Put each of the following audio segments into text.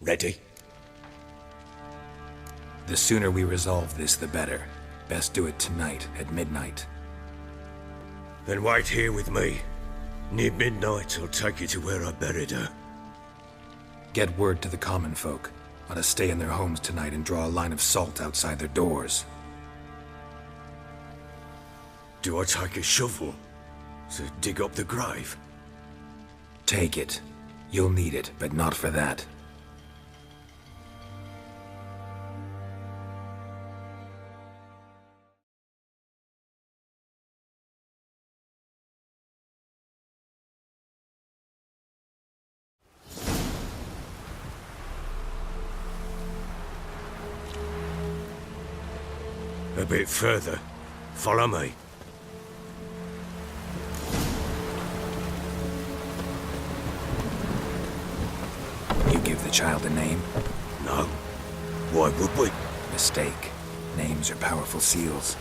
Ready? The sooner we resolve this, the better. Best do it tonight, at midnight. Then wait here with me. Near midnight, I'll take you to where I buried her. Get word to the common folk. Let us stay in their homes tonight and draw a line of salt outside their doors. Do I take a shovel to dig up the grave? Take it. You'll need it, but not for that. A bit further. Follow me. You give the child a name? No. Why would we? Mistake. Names are powerful seals.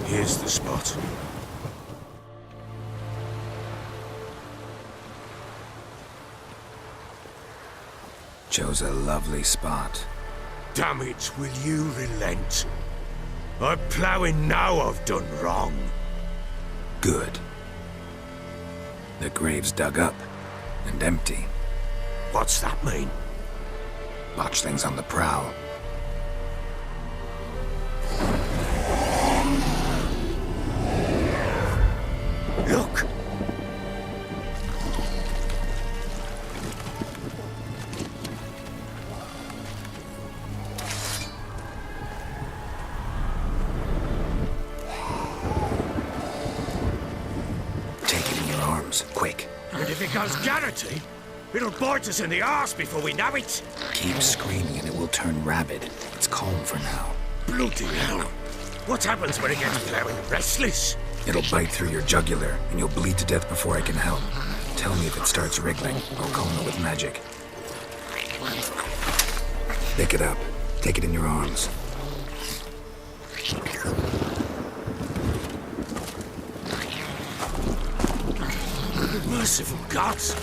Here's the spot. Chose a lovely spot. Damn it, will you relent? I'm ploughing now I've done wrong. Good. The grave's dug up and empty. What's that mean? Botchlings on the prowl. Look! Take it in your arms, quick. And if it goes Garrity, it'll bite us in the arse before we know it. Keep screaming and it will turn rabid. It's calm for now. Bloody hell. What happens when it gets ploughing restless? It'll bite through your jugular, and you'll bleed to death before I can help. Tell me if it starts wriggling. I'll calm it with magic. Pick it up. Take it in your arms. Merciful gods!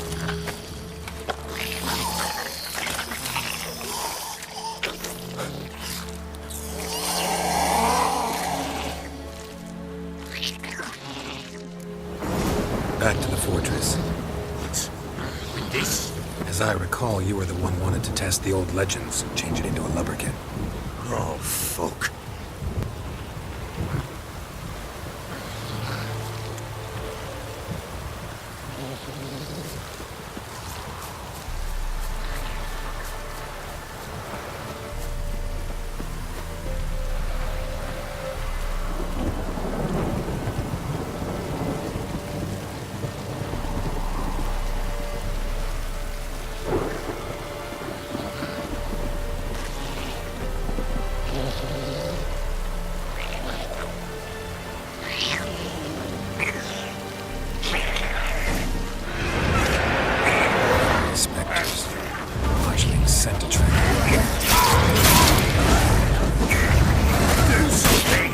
Back to the fortress. What? With this? As I recall, you were the one wanted to test the old legends, change it into a lubberkin. Oh, fuck. Spectres. Fledgling scent attract. Do something!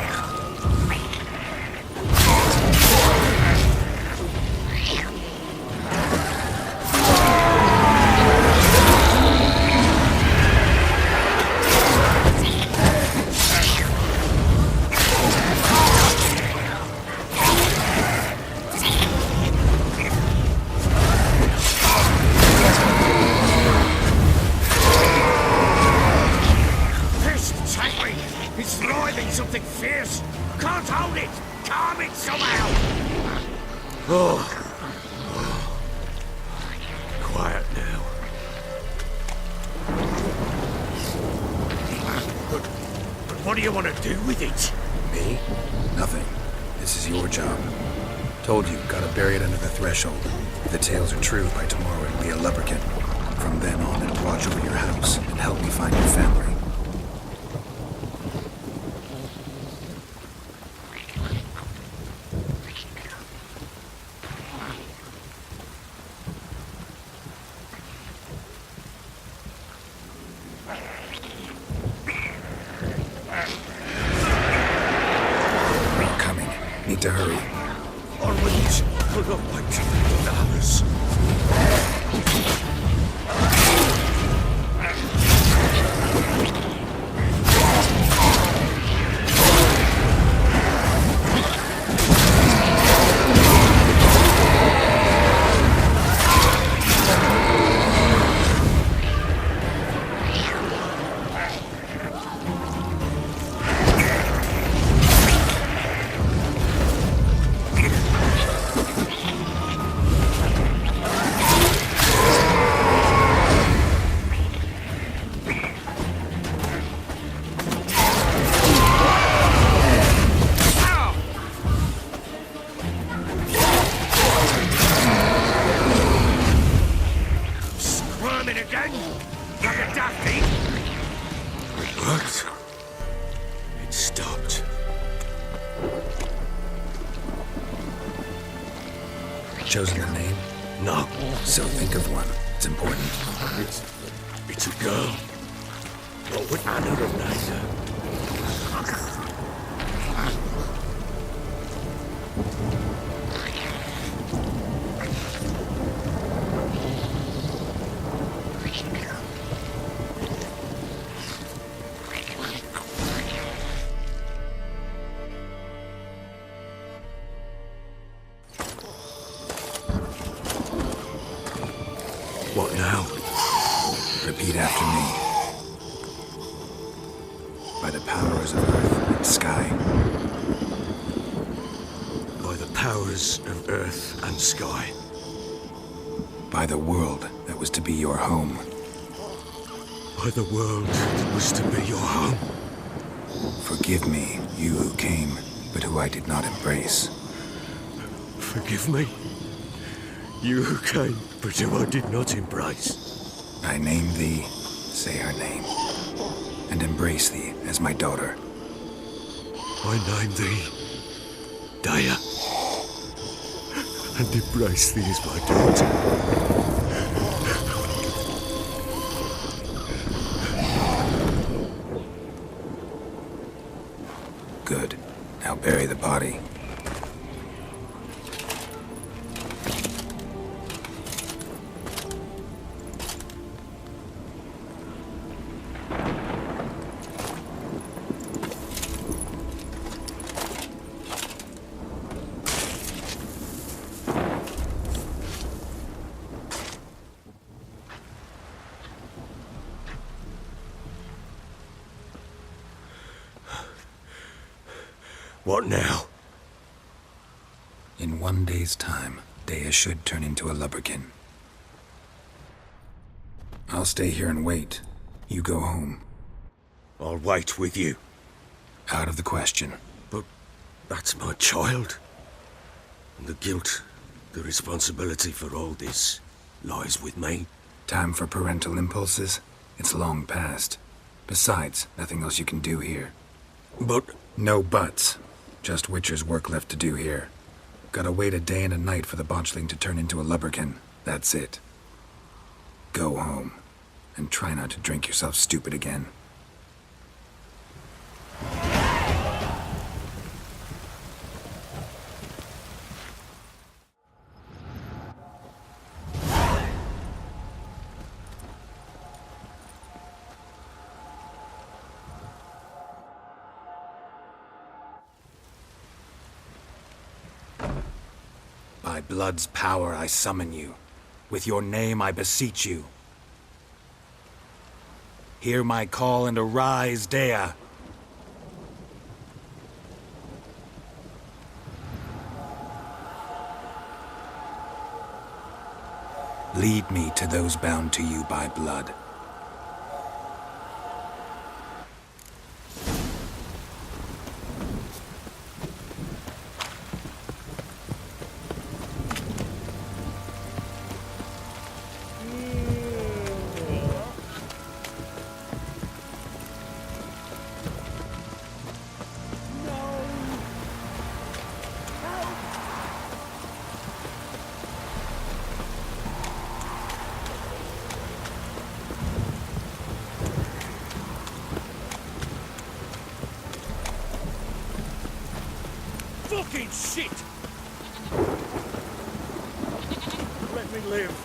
It's writhing something fierce! Can't hold it! Calm it somehow! Oh. Quiet now. But what do you want to do with it? Me? Nothing. This is your job. Told you, gotta bury it under the threshold. If the tales are true, by tomorrow it'll be a lubberkin. From then on, it'll watch over your house and help me find your family. Need to hurry. Ormond will not wait to the others. Again? Like a daffy? It worked. It stopped. Chosen a name? No. So think of one. It's important. It's a girl. What would Anna have named her? What now? Repeat after me. By the powers of earth and sky. By the powers of earth and sky. By the world that was to be your home. By the world that was to be your home. Forgive me, you who came, but who I did not embrace. Forgive me. You who came, but who I did not embrace. I name thee, say her name, and embrace thee as my daughter. I name thee, Daya, and embrace thee as my daughter. Good. Now bury the body. What now? In 1 day's time, Dea should turn into a lubberkin. I'll stay here and wait. You go home. I'll wait with you. Out of the question. But that's my child. And the guilt, the responsibility for all this lies with me. Time for parental impulses? It's long past. Besides, nothing else you can do here. But... No buts. Just Witcher's work left to do here. Gotta wait a day and a night for the botchling to turn into a lubberkin. That's it. Go home. And try not to drink yourself stupid again. By blood's power I summon you. With your name I beseech you. Hear my call and arise, Dea. Lead me to those bound to you by blood. Fucking shit! me live.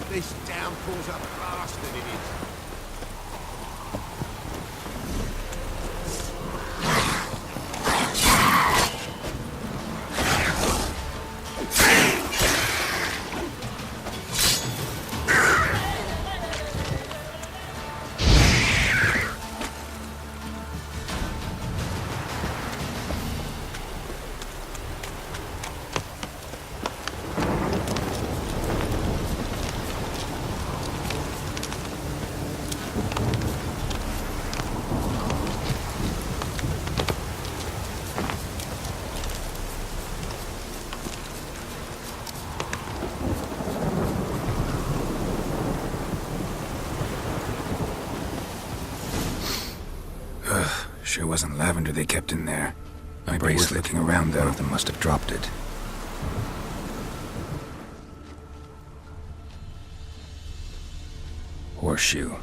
This downpour's a bastard, it is. Sure wasn't lavender they kept in there. My brace looking around, though. One of them must have dropped it. Horseshoe.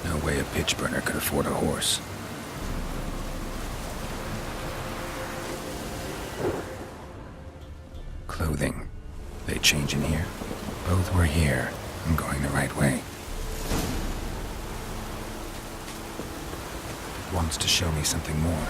No way a pitch burner could afford a horse. Clothing. They change in here? Both were here. I'm going the right way. Wants to show me something more.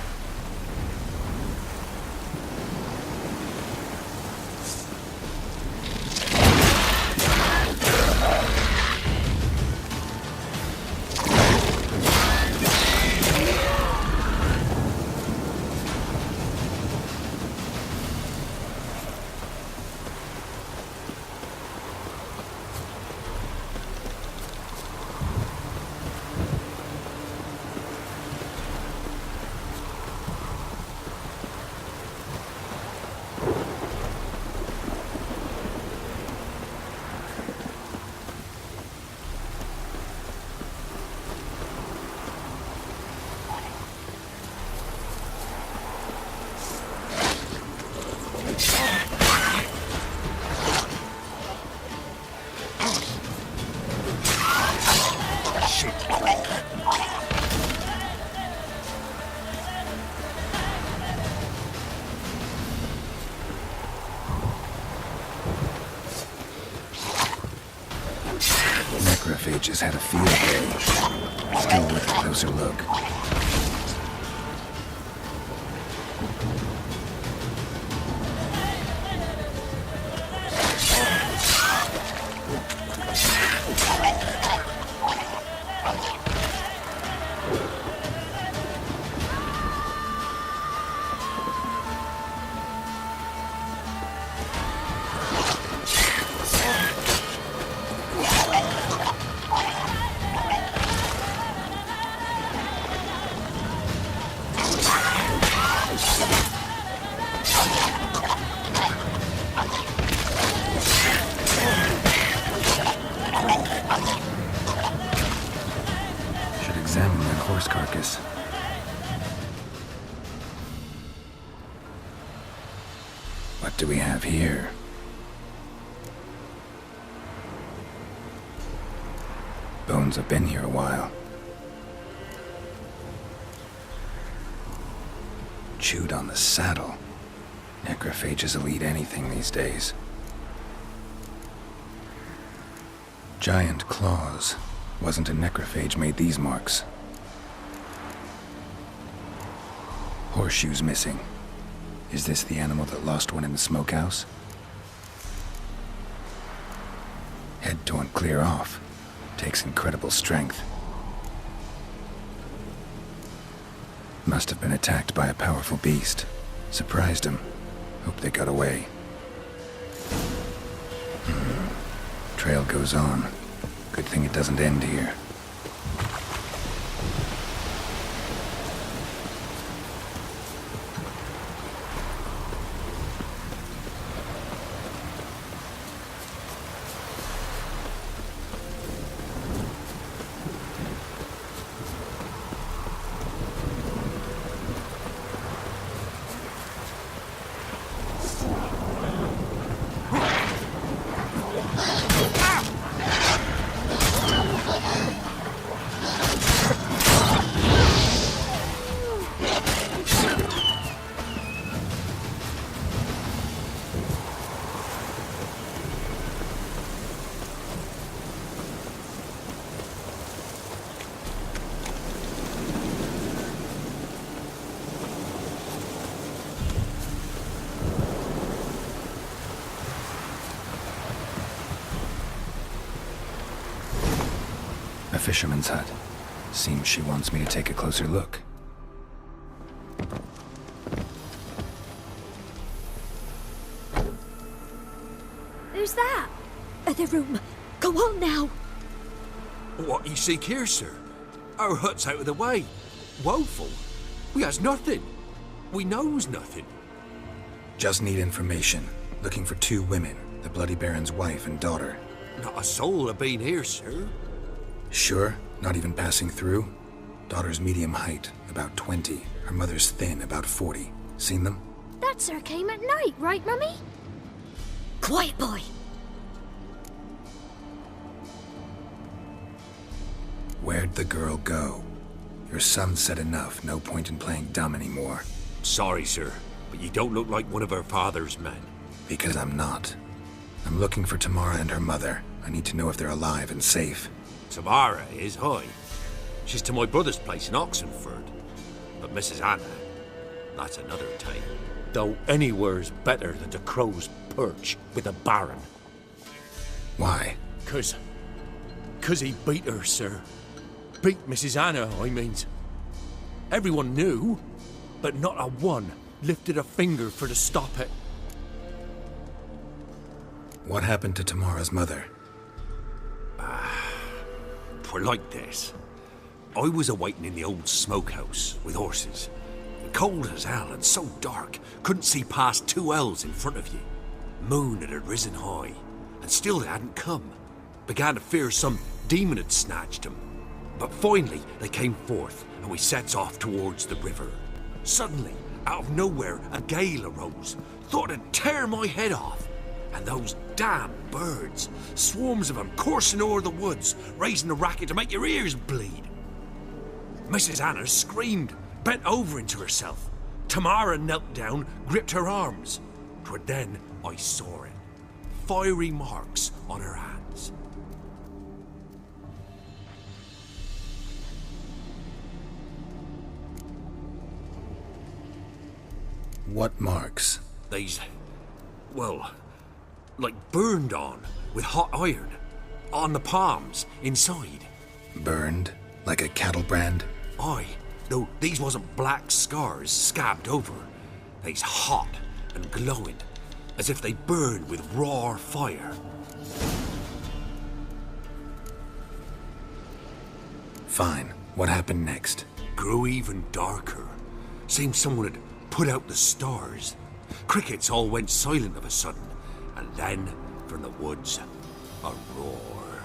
Necrophages had a field day. Still with a closer look. Examine that horse carcass. What do we have here? Bones have been here a while. Chewed on the saddle. Necrophages will eat anything these days. Giant claws. Wasn't a necrophage made these marks. Horseshoes missing. Is this the animal that lost one in the smokehouse? Head torn clear off. Takes incredible strength. Must have been attacked by a powerful beast. Surprised him. Hope they got away. Trail goes on. Good thing it doesn't end here. fisherman's hut. Seems she wants me to take a closer look. Who's that? The room. Go on now. What you seek here, sir? Our hut's out of the way. Woeful. We has nothing. We knows nothing. Just need information. Looking for 2 women, the Bloody Baron's wife and daughter. Not a soul have been here, sir. Sure? Not even passing through? Daughter's medium height, about 20. Her mother's thin, about 40. Seen them? That sir came at night, right, Mummy? Quiet, boy. Where'd the girl go? Your son said enough, no point in playing dumb anymore. Sorry, sir, but you don't look like one of her father's men. Because I'm not. I'm looking for Tamara and her mother. I need to know if they're alive and safe. Tamara is, aye. She's to my brother's place in Oxenford. But Mrs. Anna, that's another tale. Though anywhere's better than the Crow's Perch with a baron. Why? 'Cause he beat her, sir. Beat Mrs. Anna, I means. Everyone knew, but not a one lifted a finger for to stop it. What happened to Tamara's mother? 'Twere like this. I was awaiting in the old smokehouse with horses. Cold as hell and so dark, couldn't see past 2 ells in front of you. Moon had risen high, and still they hadn't come. Began to fear some demon had snatched them. But finally they came forth, and we sets off towards the river. Suddenly, out of nowhere, a gale arose. Thought it'd tear my head off. And those damn birds, swarms of them coursing o'er the woods, raising a racket to make your ears bleed. Mrs. Anna screamed, bent over into herself. Tamara knelt down, gripped her arms. 'Twere then I saw it. Fiery marks on her hands. What marks? They's, well, like burned on with hot iron. On the palms, inside. Burned? Like a cattle brand? Aye, though these wasn't black scars scabbed over. They's hot and glowing, as if they burned with raw fire. Fine. What happened next? Grew even darker. Seemed someone had put out the stars. Crickets all went silent of a sudden, and then, from the woods, a roar.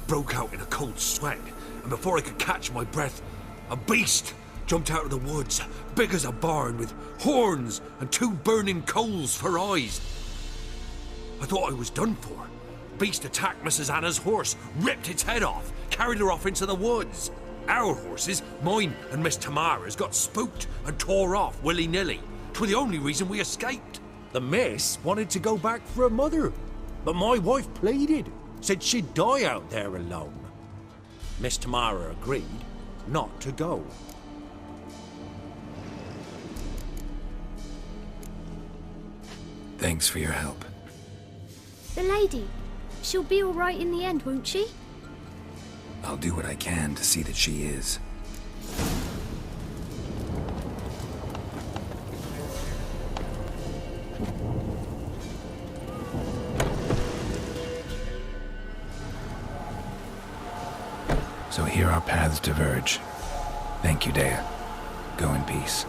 Broke out in a cold sweat, and before I could catch my breath, a beast jumped out of the woods, big as a barn, with horns and 2 burning coals for eyes. I thought I was done for. Beast attacked Mrs. Anna's horse, ripped its head off, carried her off into the woods. Our horses, mine and Miss Tamara's, got spooked and tore off willy-nilly. 'Twere the only reason we escaped. The miss wanted to go back for her mother, but my wife pleaded, said she'd die out there alone. Miss Tamara agreed not to go. Thanks for your help. The lady. She'll be all right in the end, won't she? I'll do what I can to see that she is. So here our paths diverge. Thank you, Dea. Go in peace.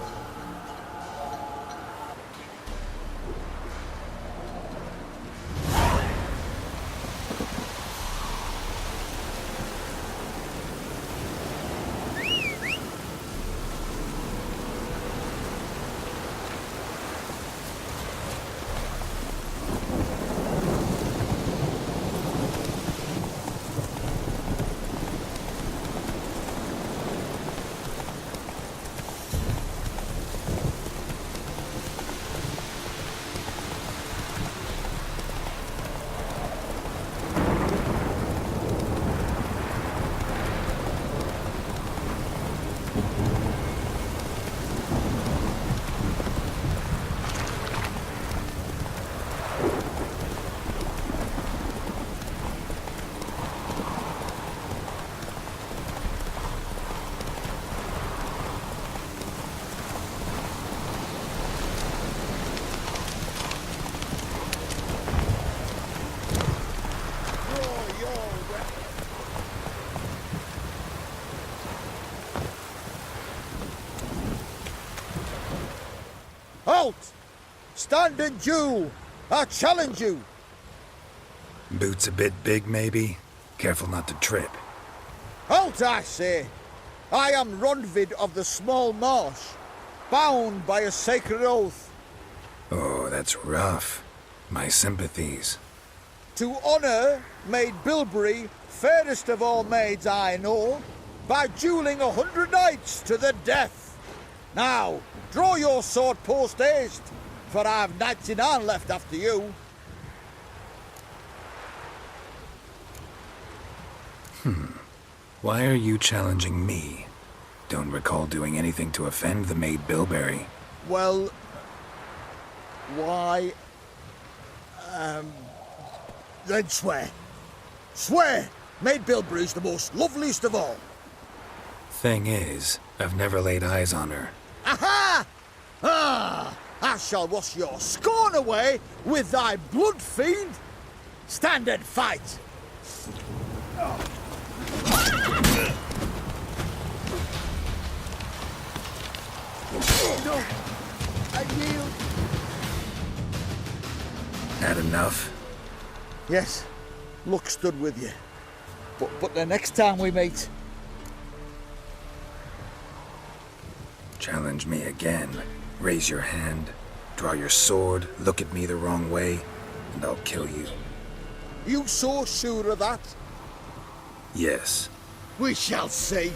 Halt! Stand and do! I challenge you! Boots a bit big, maybe? Careful not to trip. Halt, I say! I am Ronvid of the Small Marsh, bound by a sacred oath. Oh, that's rough. My sympathies. To honour Maid Bilberry, fairest of all maids I know, by duelling 100 knights to the death. Now, draw your sword post haste, for I've 99 left after you. Why are you challenging me? Don't recall doing anything to offend the Maid Bilberry. Well, why... then swear. Swear! Maid Bilberry's the most loveliest of all. Thing is, I've never laid eyes on her. Aha! Ah! I shall wash your scorn away with thy blood, fiend! Stand and fight! No! I yield! Had enough? Yes, luck stood with you. But the next time we meet... Challenge me again. Raise your hand, draw your sword, look at me the wrong way, and I'll kill you. You so sure of that? Yes. We shall see.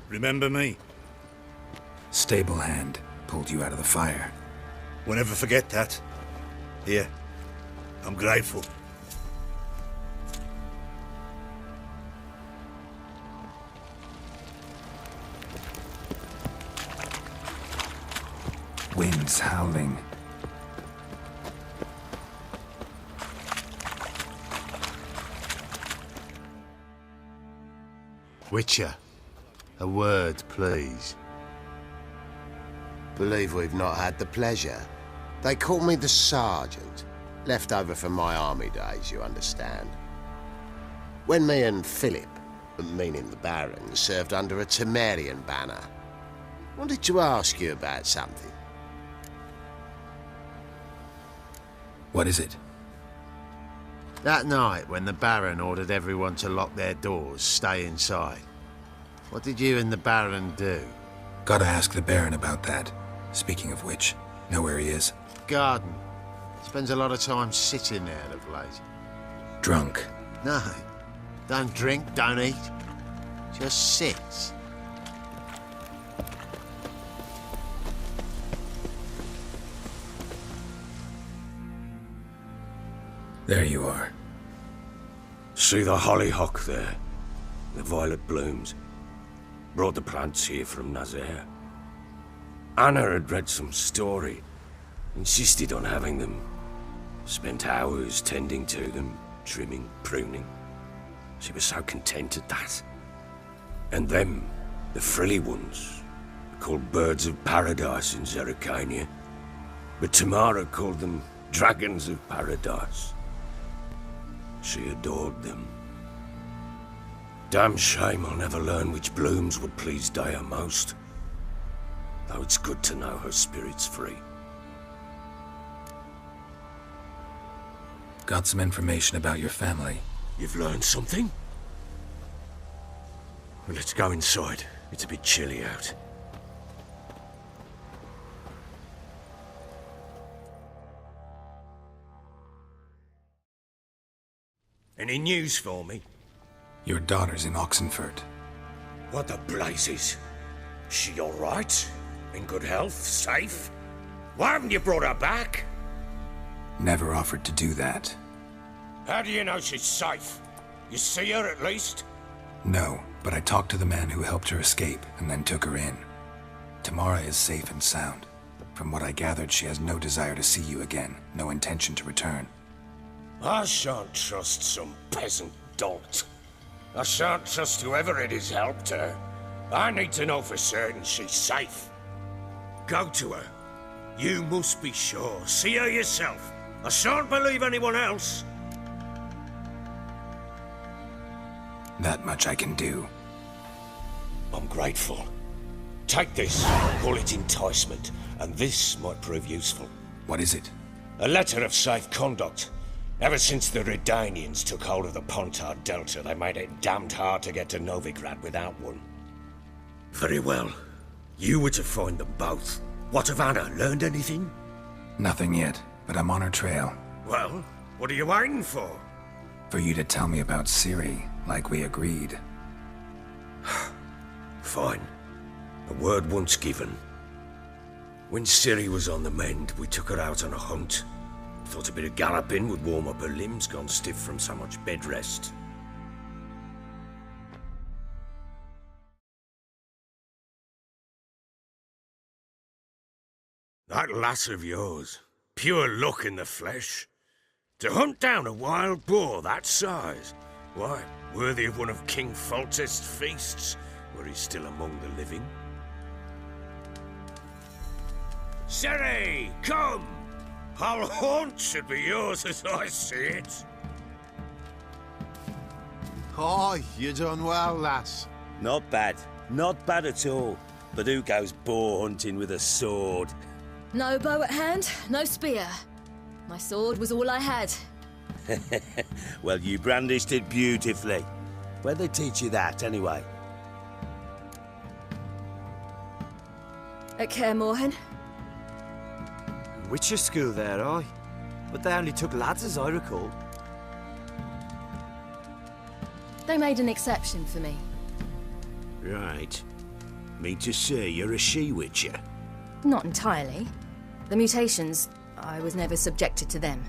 Remember me? Stable hand pulled you out of the fire. Won't ever forget that. Here, I'm grateful. Winds howling. Witcher, a word, please. Believe we've not had the pleasure. They call me the Sergeant. Left over from my army days, you understand. When me and Philip, meaning the Baron, served under a Temerian banner, wanted to ask you about something. What is it? That night, when the Baron ordered everyone to lock their doors, stay inside, what did you and the Baron do? Gotta ask the Baron about that. Speaking of which, know where he is? Garden. Spends a lot of time sitting there of late. Drunk. No. Don't drink, don't eat. Just sits. There you are. See the hollyhock there? The violet blooms. Brought the plants here from Nazaire. Anna had read some story. Insisted on having them. Spent hours tending to them, trimming, pruning. She was so content at that. And them, the frilly ones, called birds of paradise in Zerrikania. But Tamara called them dragons of paradise. She adored them. Damn shame I'll never learn which blooms would please Daya most. Though it's good to know her spirit's free. Got some information about your family. You've learned something? Well, let's go inside. It's a bit chilly out. Any news for me? Your daughter's in Oxenford. What the blazes? She all right? In good health? Safe? Why haven't you brought her back? Never offered to do that. How do you know she's safe? You see her at least? No, but I talked to the man who helped her escape and then took her in. Tamara is safe and sound. From what I gathered, she has no desire to see you again, no intention to return. I shan't trust some peasant dolt. I shan't trust whoever it is helped her. I need to know for certain she's safe. Go to her. You must be sure. See her yourself. I shan't believe anyone else. That much I can do. I'm grateful. Take this, call it enticement, and this might prove useful. What is it? A letter of safe conduct. Ever since the Redanians took hold of the Pontard Delta, they made it damned hard to get to Novigrad without one. Very well. You were to find them both. What of Anna? Learned anything? Nothing yet, but I'm on her trail. Well, what are you waiting for? For you to tell me about Ciri, like we agreed. Fine. A word once given. When Ciri was on the mend, we took her out on a hunt. Thought a bit of galloping would warm up her limbs, gone stiff from so much bed rest. That lass of yours, pure luck in the flesh. To hunt down a wild boar that size, why, worthy of one of King Foltest's feasts, were he still among the living. Ciri, come! Our haunt should be yours as I see it. Oh, you done well, lass. Not bad. Not bad at all. But who goes boar hunting with a sword? No bow at hand, no spear. My sword was all I had. Well, you brandished it beautifully. Where'd they teach you that, anyway? At Kaer Morhen. Witcher school there, aye. But they only took lads, as I recall. They made an exception for me. Right. Mean to say you're a she-witcher? Not entirely. The mutations, I was never subjected to them.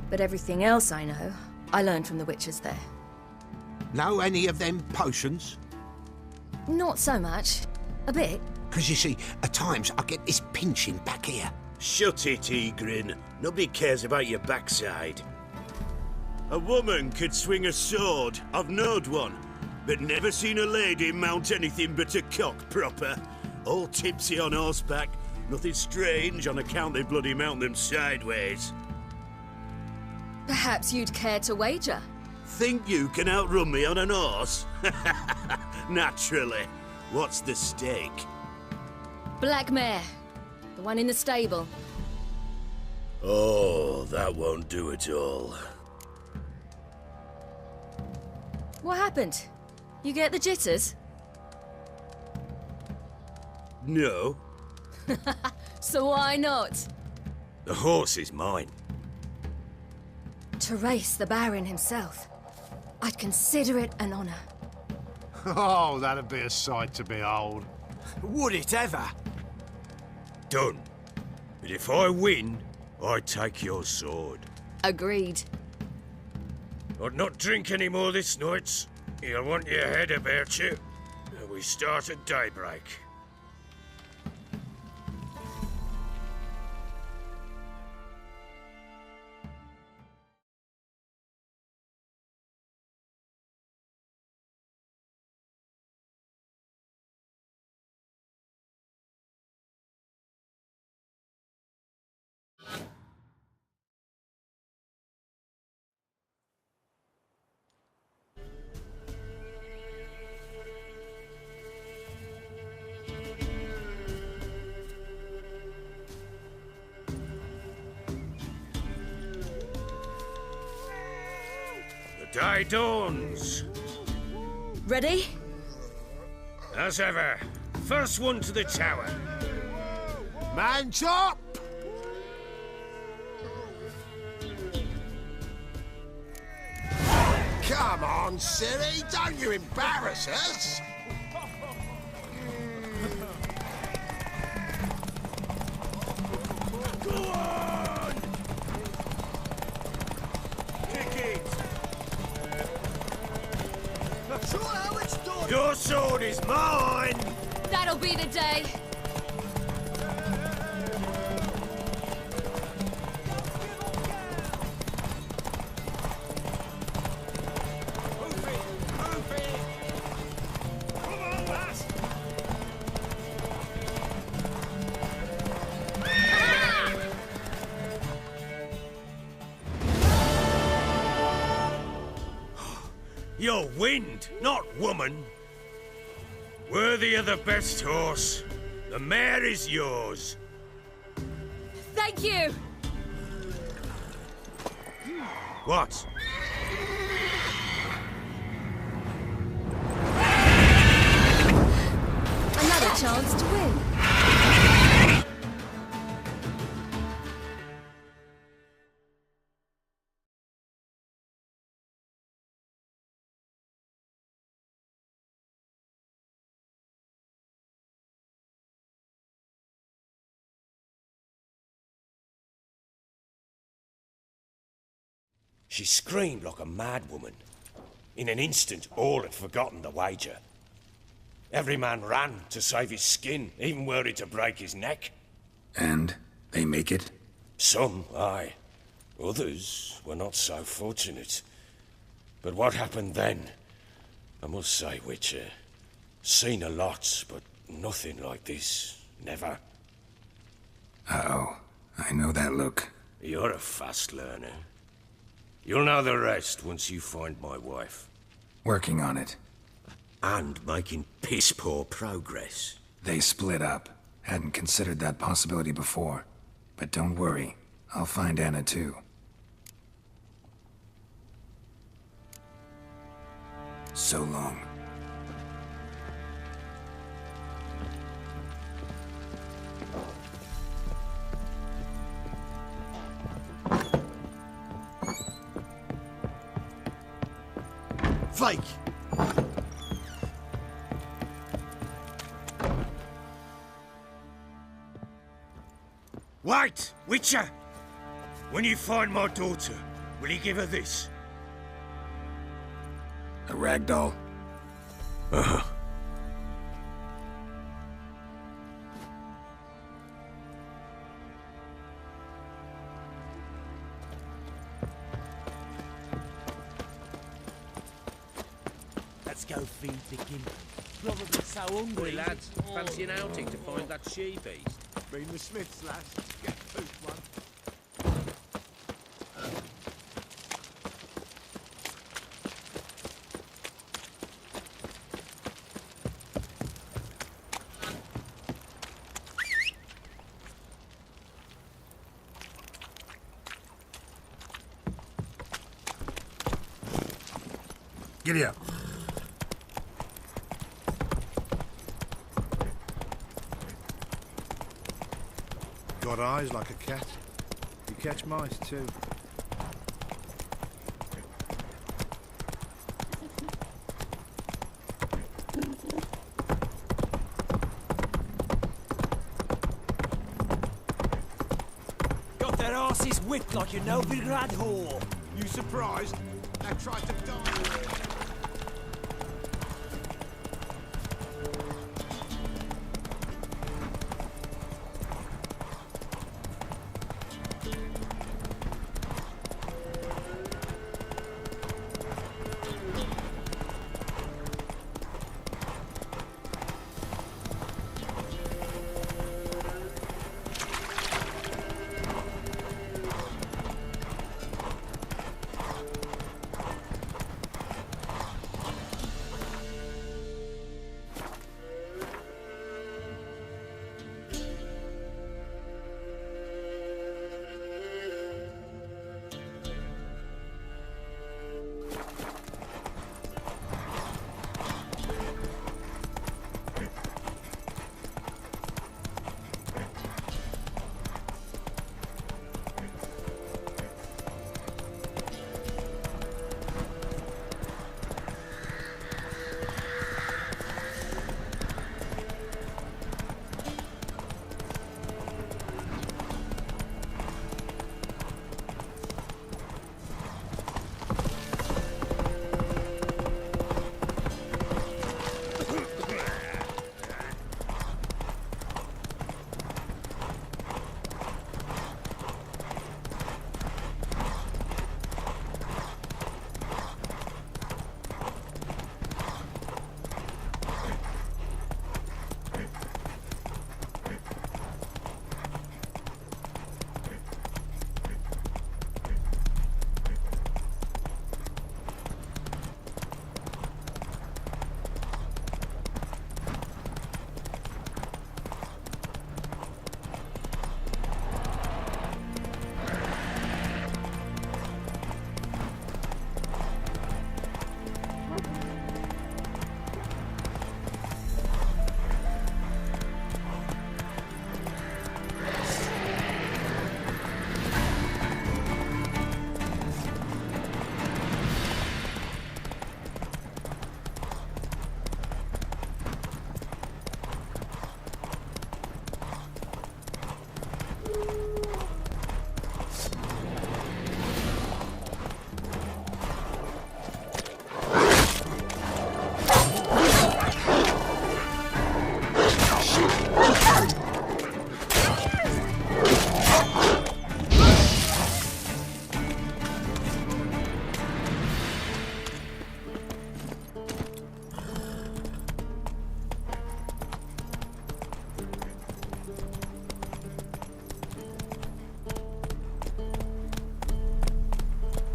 But everything else I know, I learned from the witches there. Know any of them potions? Not so much. A bit. Because you see, at times I get this pinching back here. Shut it, Egrin. Nobody cares about your backside. A woman could swing a sword. I've knowed one. But never seen a lady mount anything but a cock proper. All tipsy on horseback. Nothing strange on account they bloody mount them sideways. Perhaps you'd care to wager? Think you can outrun me on an horse? Naturally. What's the stake? Black mare. The one in the stable. Oh, that won't do at all. What happened? You get the jitters? No. So why not? The horse is mine. To race the Baron himself. I'd consider it an honor. Oh, that'd be a sight to behold. Would it ever? Done. But if I win, I take your sword. Agreed. I'd not drink any more this night. You'll want your head about you. We start at daybreak. The day dawns. Ready? As ever, first one to the tower. Man chop! Come on, silly, don't you embarrass us! Go on! Kick it! Sure how it's done! Your sword is mine! That'll be the day. You're wind, not woman. Worthy of the best horse. The mare is yours. Thank you. What? Another chance to win. She screamed like a mad woman. In an instant, all had forgotten the wager. Every man ran to save his skin, even were it to break his neck. And they make it? Some, aye. Others were not so fortunate. But what happened then? I must say, Witcher, seen a lot, but nothing like this. Never. Uh-oh. I know that look. You're a fast learner. You'll know the rest once you find my wife. Working on it. And making piss-poor progress. They split up. Hadn't considered that possibility before. But don't worry. I'll find Anna too. So long. Fake! Wait, Witcher! When you find my daughter, will you give her this? A ragdoll? Uh-huh. Let's go feed the gimp. Probably so hungry. Hey lads, fancy an outing to find that she-beast? Been the Smiths, lads. Get food one. Giddy up. Got eyes like a cat. You catch mice too. Got their asses whipped like a Novigrad whore. You surprised? I tried to die.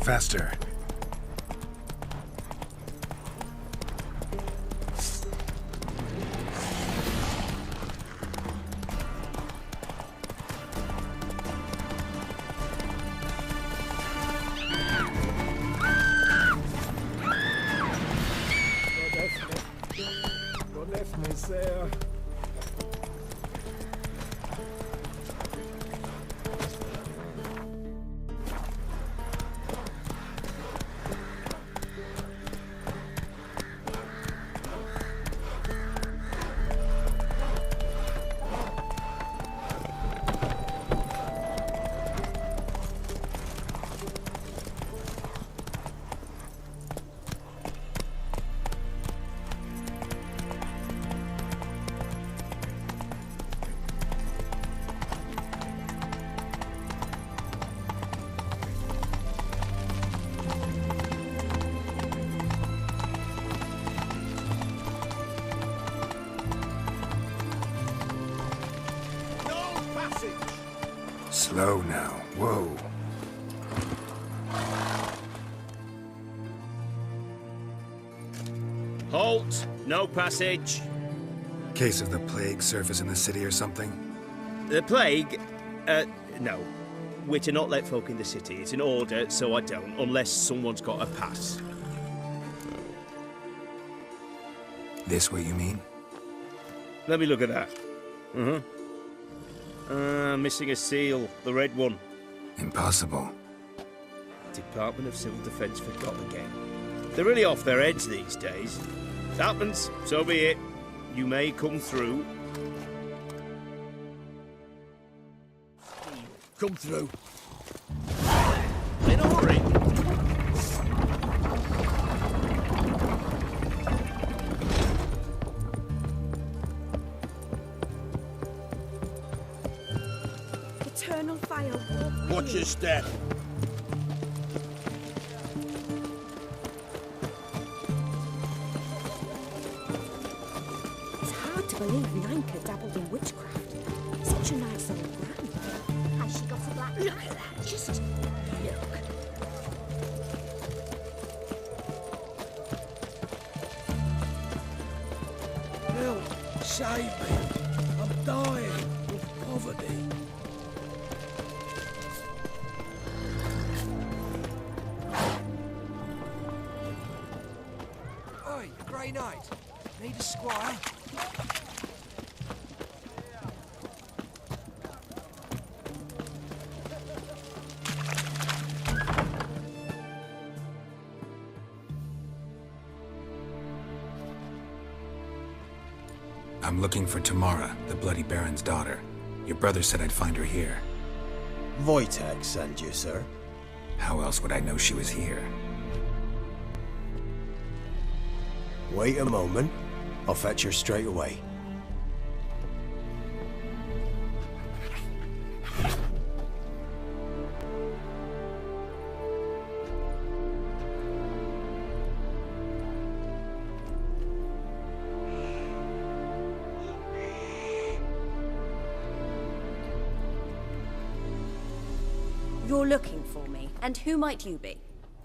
Faster. Slow now. Whoa. Halt! No passage. Case of the plague surface in the city or something? The plague? No. We're to not let folk in the city. It's an order, so I don't, unless someone's got a pass. This way, you mean? Let me look at that. Missing a seal. The red one. Impossible. Department of Civil Defence forgot again. They're really off their heads these days. Happens, so be it. You may come through. Come through. In a hurry. Eternal fire. Watch your step. It's hard to believe Nanka dabbled in witchcraft. Such a nice old gran. Has she got a black? Look at that. Just look. Help! Save me! I'm dying of poverty. Oi, Grey Knight. Need a squire? I'm looking for Tamara, the Bloody Baron's daughter. Your brother said I'd find her here. Wojtek sent you, sir. How else would I know she was here? Wait a moment. I'll fetch her straight away. You're looking for me, and who might you be?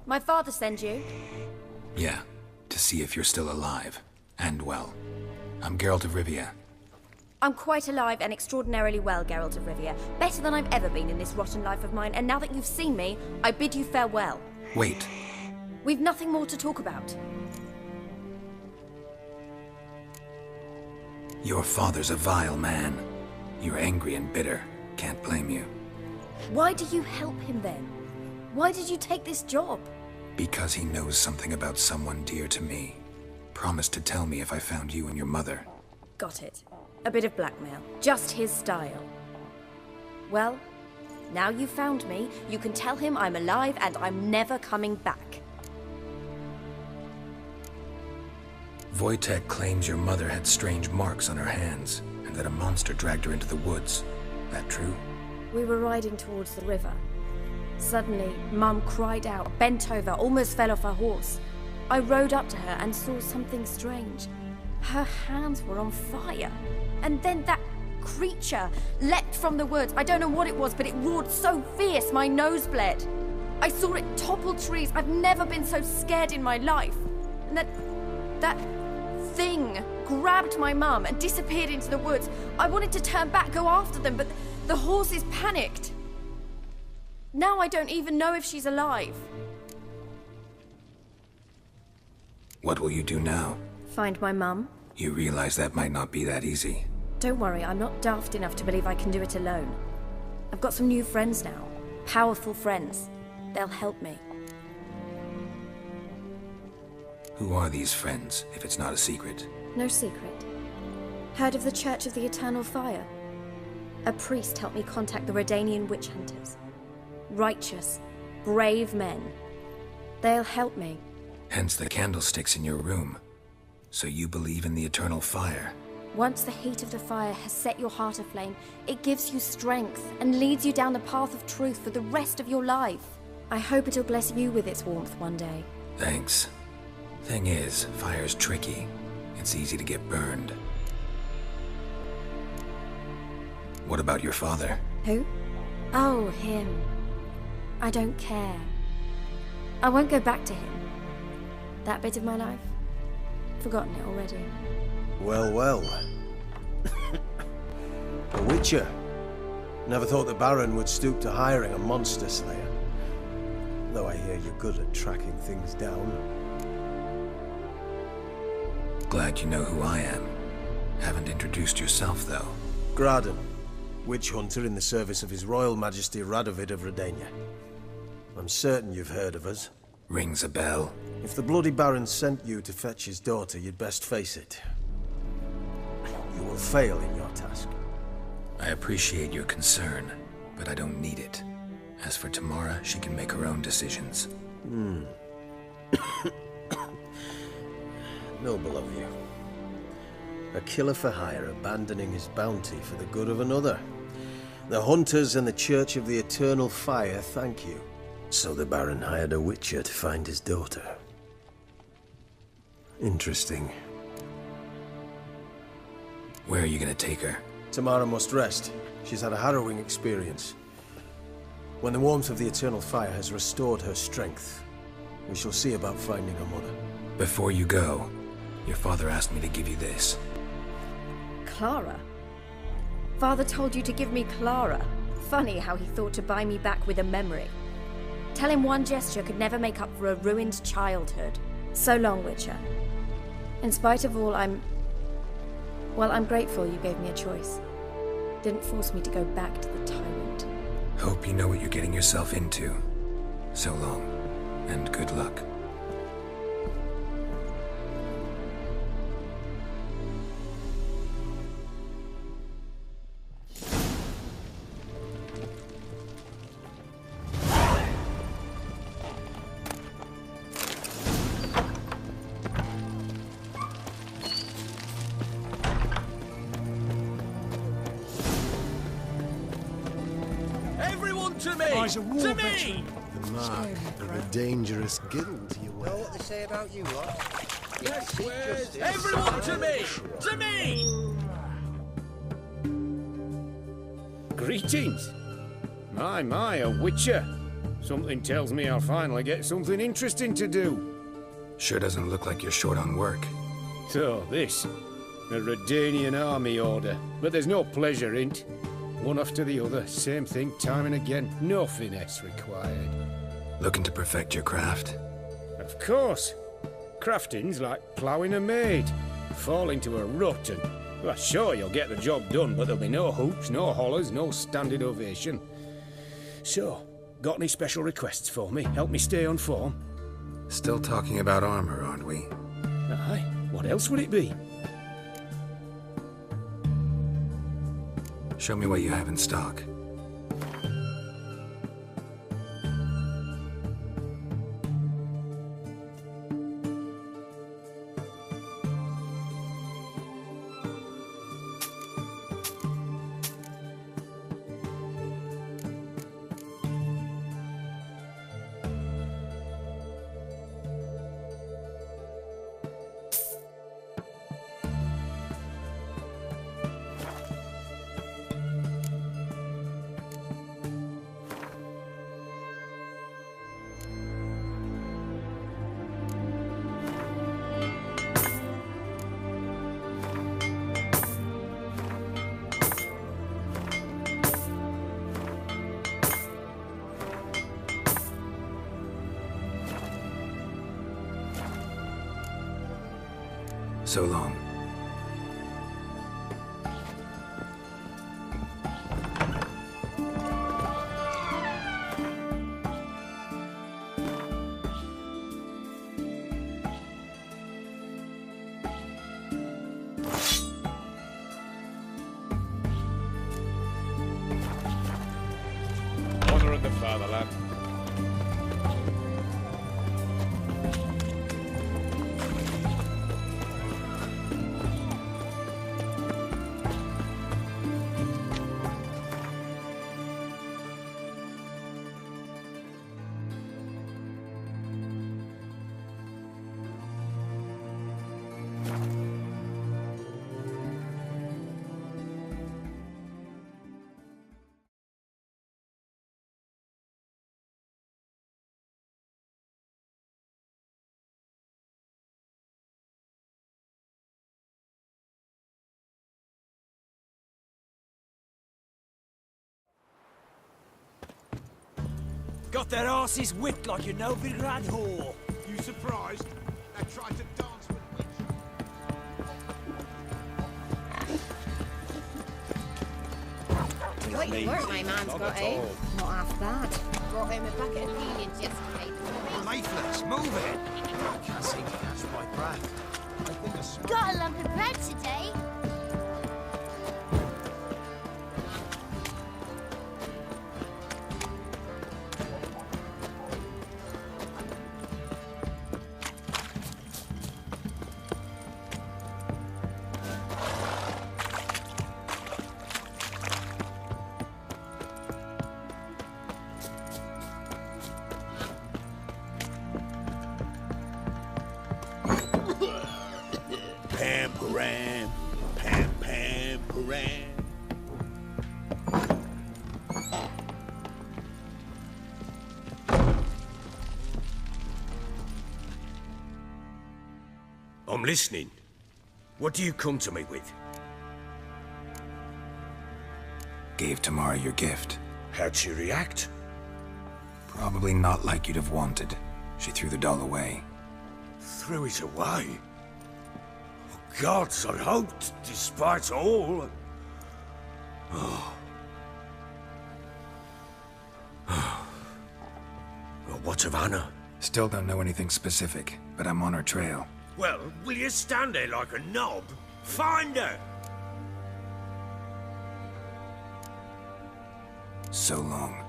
My father sent you? Yeah, to see if you're still alive. And well. I'm Geralt of Rivia. I'm quite alive and extraordinarily well, Geralt of Rivia. Better than I've ever been in this rotten life of mine, and now that you've seen me, I bid you farewell. Wait. We've nothing more to talk about. Your father's a vile man. You're angry and bitter. Can't blame you. Why do you help him then? Why did you take this job? Because he knows something about someone dear to me. Promised to tell me if I found you and your mother. Got it. A bit of blackmail. Just his style. Well, now you've found me, you can tell him I'm alive and I'm never coming back. Wojtek claims your mother had strange marks on her hands, and that a monster dragged her into the woods. That true? We were riding towards the river. Suddenly, Mum cried out, bent over, almost fell off her horse. I rode up to her and saw something strange. Her hands were on fire. And then that creature leapt from the woods. I don't know what it was, but it roared so fierce my nose bled. I saw it topple trees. I've never been so scared in my life. And that thing grabbed my mum and disappeared into the woods. I wanted to turn back, go after them, but the horses panicked. Now I don't even know if she's alive. What will you do now? Find my mum. You realize that might not be that easy. Don't worry, I'm not daft enough to believe I can do it alone. I've got some new friends now. Powerful friends. They'll help me. Who are these friends, if it's not a secret? No secret. Heard of the Church of the Eternal Fire? A priest helped me contact the Redanian witch hunters. Righteous, brave men. They'll help me. Hence the candlesticks in your room. So you believe in the eternal fire? Once the heat of the fire has set your heart aflame, it gives you strength and leads you down the path of truth for the rest of your life. I hope it'll bless you with its warmth one day. Thanks. Thing is, fire's tricky. It's easy to get burned. What about your father? Who? Oh, him. I don't care. I won't go back to him. That bit of my life? Forgotten it already. Well, well. A witcher. Never thought the Baron would stoop to hiring a monster slayer. Though I hear you're good at tracking things down. Glad you know who I am. Haven't introduced yourself, though. Graden, witch hunter in the service of His Royal Majesty Radovid of Redania. I'm certain you've heard of us. Rings a bell. If the Bloody Baron sent you to fetch his daughter, you'd best face it. You will fail in your task. I appreciate your concern, but I don't need it. As for Tamara, she can make her own decisions. Noble of you. A killer for hire abandoning his bounty for the good of another. The hunters and the Church of the Eternal Fire thank you. So the Baron hired a witcher to find his daughter. Interesting. Where are you gonna take her? Tamara must rest. She's had a harrowing experience. When the warmth of the Eternal Fire has restored her strength, we shall see about finding her mother. Before you go, your father asked me to give you this. Clara? Father told you to give me Clara. Funny how he thought to buy me back with a memory. Tell him one gesture could never make up for a ruined childhood. So long, Witcher. In spite of all, I'm grateful you gave me a choice. Didn't force me to go back to the tyrant. Hope you know what you're getting yourself into. So long, and good luck. To me! To me! The mark of a dangerous guild, you wear. Know what they say about you, what? Yes, where's everyone to me! To me! Greetings. My, a witcher. Something tells me I'll finally get something interesting to do. Sure doesn't look like you're short on work. So, this. A Redanian army order. But there's no pleasure in't. One after the other, same thing time and again. No finesse required. Looking to perfect your craft? Of course. Crafting's like ploughing a maid. Fall into a rut and... Well, sure, you'll get the job done, but there'll be no hoops, no hollers, no standing ovation. So, got any special requests for me? Help me stay on form? Still talking about armor, aren't we? Aye. What else would it be? Show me what you have in stock. So long. Honor of the fatherland. Got their asses whipped like a Novigrad whore. You surprised? They tried to dance with witch. What work my man's Not got, at eh? all. Not half bad. Brought him a bucket of peonies yesterday. Leaflets, move it! I can't seem to catch my breath. I think a Got a lump of bread today. Pam param, pam pam param. I'm listening. What do you come to me with? Gave Tamara your gift. How'd she react? Probably not like you'd have wanted. She threw the doll away. Threw it away? Oh, gods, I hoped, despite all. Oh. Well, what of Anna? Still don't know anything specific, but I'm on her trail. Well, will you stand there like a knob? Find her! So long.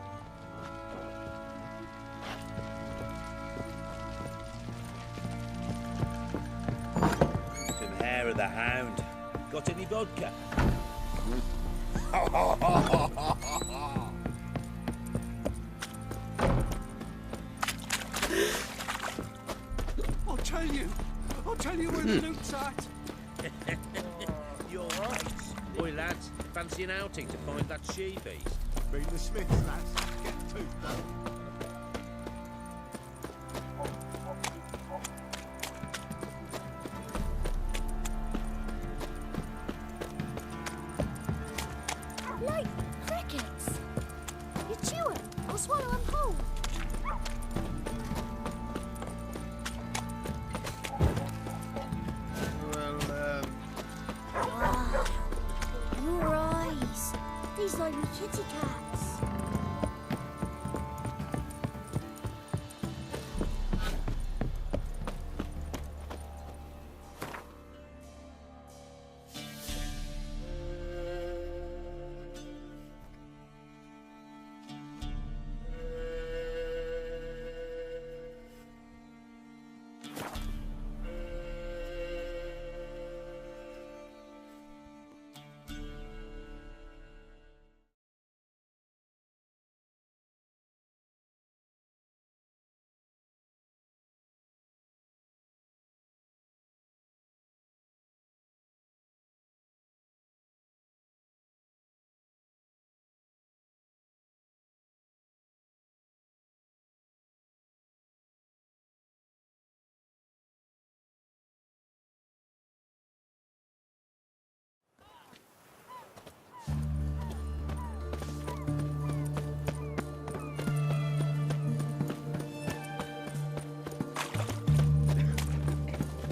Some hair of the hound. Got any vodka? I'll tell you where the loot's at. You're right. Boy, lads, fancy an outing to find that she-beast? Bring the Smiths, lads. Get toothed up. Like crickets. You chew 'em or swallow 'em whole. Wow. Your eyes. These like me kitty cats.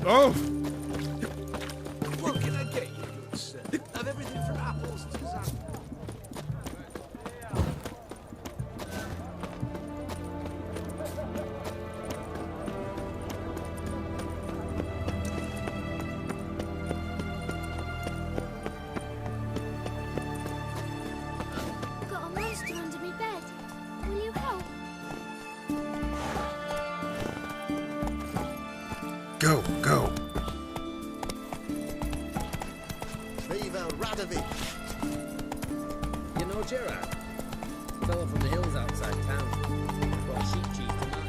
Oh! Go, go. Viva Radovic! You know Gerard? Fellow from the hills outside town. Brought sheep cheese to market.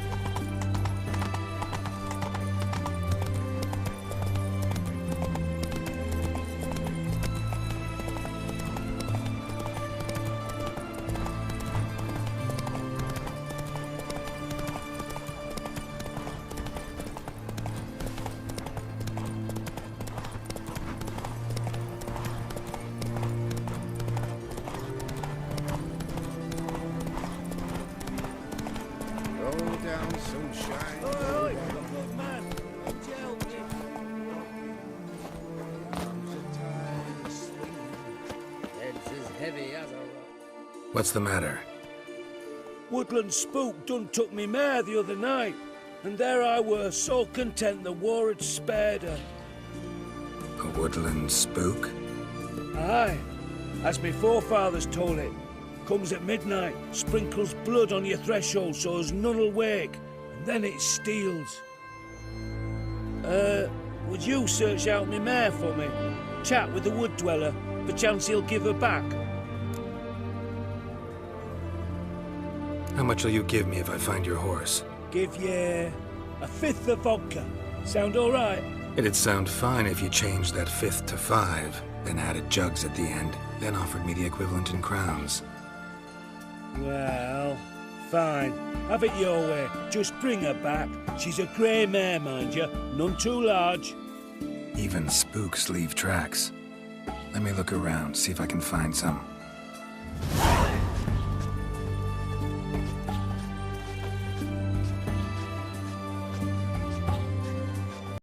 Roll down, sunshine. Oi, good man. Jail me. Head's as heavy as a rock. What's the matter? Woodland spook done took me mare the other night, and there I were, so content the war had spared her. A woodland spook? Aye, as my forefathers told it. Comes at midnight, sprinkles blood on your threshold so as none'll wake, and then it steals. Would you search out me mare for me? Chat with the wood dweller, perchance he'll give her back. How much will you give me if I find your horse? Give ye a fifth of vodka. Sound all right? It'd sound fine if you changed that fifth to 5, then added jugs at the end, then offered me the equivalent in crowns. Well, fine. Have it your way. Just bring her back. She's a grey mare, mind you. None too large. Even spooks leave tracks. Let me look around, see if I can find some.